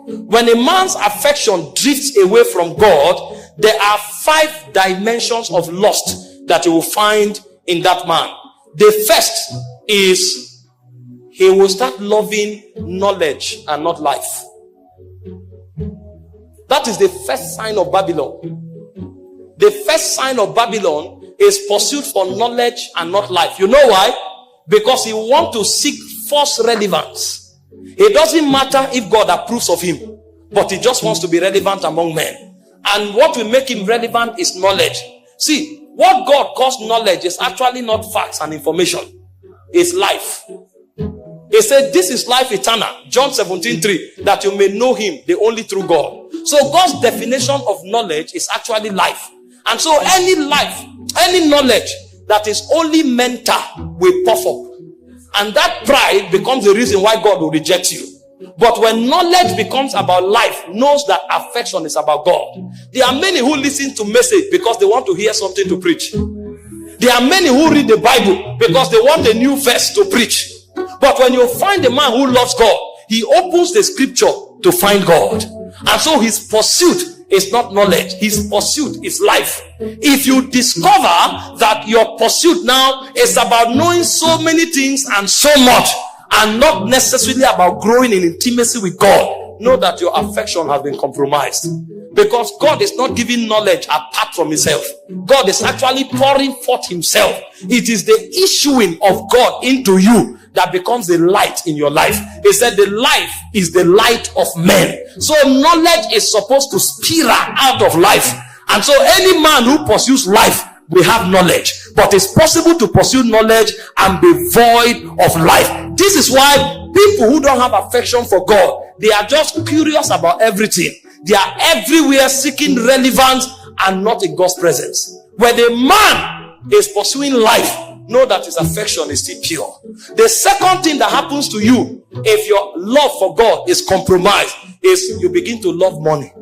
When a man's affection drifts away from God, there are 5 dimensions of lust that you will find in that man. The first is he will start loving knowledge and not life. That is the first sign of Babylon. The first sign of Babylon is pursuit for knowledge and not life. You know why? Because he wants to seek false relevance. It doesn't matter if God approves of him, but he just wants to be relevant among men. And what will make him relevant is knowledge. See, what God calls knowledge is actually not facts and information. It's life. He said, this is life eternal. John 17:3, that you may know him, the only true God. So God's definition of knowledge is actually life. And so any life, any knowledge that is only mental will puff up. And that pride becomes the reason why God will reject you. But when knowledge becomes about life, knows that affection is about God. There are many who listen to message because they want to hear something to preach. There are many who read the Bible because they want a new verse to preach. But when you find a man who loves God, he opens the scripture to find God. And so his pursuit is not knowledge. His pursuit is life. If you discover that your pursuit now is about knowing so many things and so much, and not necessarily about growing in intimacy with God, know that your affection has been compromised. Because God is not giving knowledge apart from himself. God is actually pouring forth himself. It is the issuing of God into you that becomes the light in your life. He said the life is the light of men. So knowledge is supposed to spiral out of life. And so any man who pursues life will have knowledge. But it's possible to pursue knowledge and be void of life. This is why people who don't have affection for God, they are just curious about everything. They are everywhere seeking relevance and not in God's presence. When the man is pursuing life, know that his affection is still pure. The second thing that happens to you if your love for God is compromised is you begin to love money.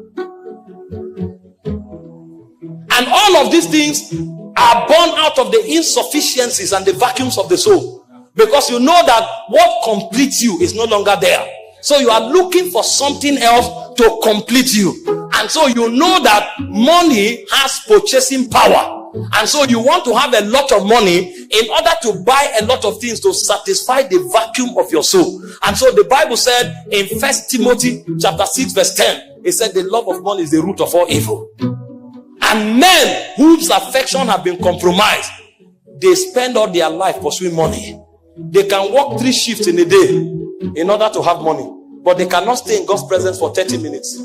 And all of these things are born out of the insufficiencies and the vacuums of the soul. Because you know that what completes you is no longer there. So you are looking for something else to complete you. And so you know that money has purchasing power. And so you want to have a lot of money in order to buy a lot of things to satisfy the vacuum of your soul. And so the Bible said in 1 Timothy chapter 6 verse 10, it said the love of money is the root of all evil. And men whose affection have been compromised, they spend all their life pursuing money. They can work 3 shifts in a day in order to have money, but they cannot stay in God's presence for 30 minutes.